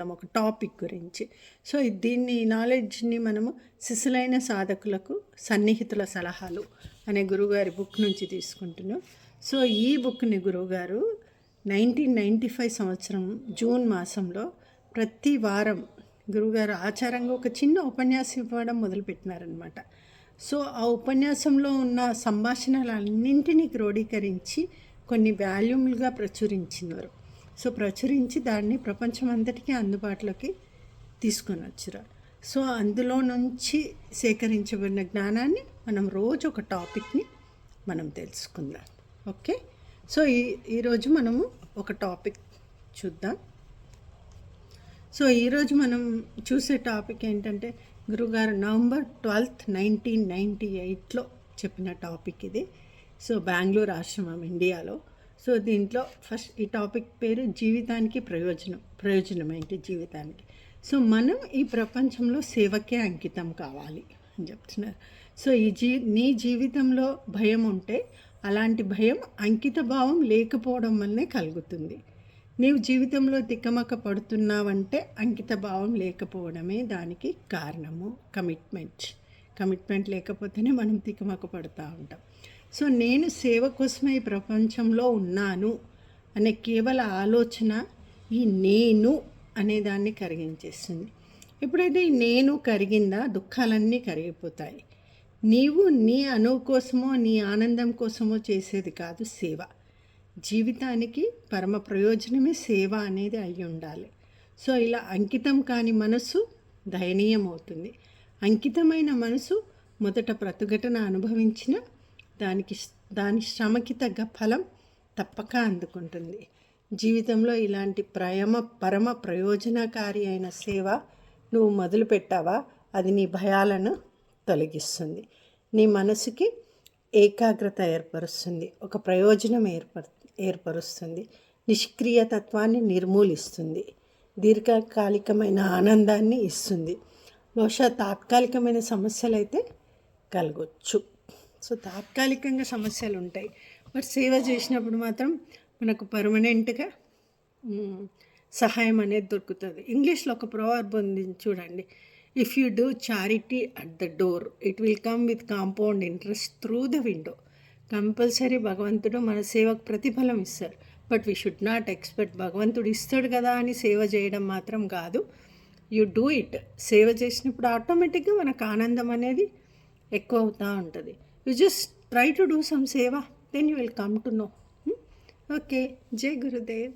ఒక టాపిక్ గురించి. సో దీన్ని నాలెడ్జ్ని మనము శిశులైన సాధకులకు సన్నిహితుల సలహాలు అనే గురువుగారి బుక్ నుంచి తీసుకుంటున్నాం. సో ఈ బుక్ని గురువుగారు 1995 సంవత్సరం జూన్ మాసంలో ప్రతి వారం గురువుగారు ఆచారంగా ఒక చిన్న ఉపన్యాసం ఇవ్వడం మొదలుపెట్టినారనమాట. సో ఆ ఉపన్యాసంలో ఉన్న సంభాషణలన్నింటినీ క్రోడీకరించి కొన్ని వాల్యూమ్లుగా ప్రచురించినారు. సో ప్రచురించి దాన్ని ప్రపంచం అంతటికీ అందుబాటులోకి తీసుకొని వచ్చారు. సో అందులో నుంచి సేకరించబడిన జ్ఞానాన్ని మనం రోజు ఒక టాపిక్ని మనం తెలుసుకుందాం. ఓకే, సో ఈరోజు మనము ఒక టాపిక్ చూద్దాం. సో ఈరోజు మనం చూసే టాపిక్ ఏంటంటే గురుగారు నవంబర్ 12, 1998లో చెప్పిన టాపిక్ ఇది. సో బెంగళూరు ఆశ్రమం, ఇండియాలో. సో దీంట్లో ఫస్ట్ ఈ టాపిక్ పేరు జీవితానికి ప్రయోజనం ఏంటి జీవితానికి. సో మనం ఈ ప్రపంచంలో సేవకే అంకితం కావాలి అని చెప్తున్నారు. సో నీ జీవితంలో భయం ఉంటే అలాంటి భయం అంకిత భావం లేకపోవడం వల్లనే కలుగుతుంది. నీవు జీవితంలో తిక్కమక్క పడుతున్నావంటే అంకిత భావం లేకపోవడమే దానికి కారణము. కమిట్మెంట్ లేకపోతేనే మనం తిక్కమక్క పడుతూ ఉంటాం. సో నేను సేవ కోసమే ఈ ప్రపంచంలో ఉన్నాను అనే కేవల ఆలోచన ఈ నేను అనేదాన్ని కరిగించేస్తుంది. ఎప్పుడైతే ఈ నేను కరిగిందా దుఃఖాలన్నీ కరిగిపోతాయి. నీవు నీ అనువు కోసమో నీ ఆనందం కోసమో చేసేది కాదు సేవ. జీవితానికి పరమ ప్రయోజనమే సేవ అనేది అయి ఉండాలి. సో ఇలా అంకితం కాని మనసు దయనీయమవుతుంది. అంకితమైన మనసు మొదట ప్రతిఘటన అనుభవించిన దాని శ్రమకి తగ్గ ఫలం తప్పక అందుకుంటుంది. జీవితంలో ఇలాంటి పరమ ప్రయోజనకారి అయిన సేవ నువ్వు మొదలుపెట్టావా, అది నీ భయాలను తొలగిస్తుంది, నీ మనసుకి ఏకాగ్రత ఏర్పరుస్తుంది, ఒక ప్రయోజనం ఏర్పరుస్తుంది, నిష్క్రియతత్వాన్ని నిర్మూలిస్తుంది, దీర్ఘకాలికమైన ఆనందాన్ని ఇస్తుంది. బహుశా తాత్కాలికమైన సమస్యలు అయితే కలగొచ్చు. సో తాత్కాలికంగా సమస్యలు ఉంటాయి, బట్ సేవ చేసినప్పుడు మాత్రం మనకు పర్మనెంట్గా సహాయం అనేది దొరుకుతుంది. ఇంగ్లీష్లో ఒక ప్రొవర్బ్ ఉంది చూడండి, if you do charity at the door it will come with compound interest through the window. Compulsory భగవంతుడు మన సేవకు ప్రతిఫలం ఇస్తారు, but we should not expect భగవంతుడు ఇస్తాడు కదా అని సేవ చేయడం మాత్రం కాదు. You do it. సేవ చేసినప్పుడు ఆటోమేటిక్గా మనకు ఆనందం అనేది ఎక్కువ అవుతూ ఉంటుంది. You just try to do some seva, then you will come to know. Okay, Jai Gurudev.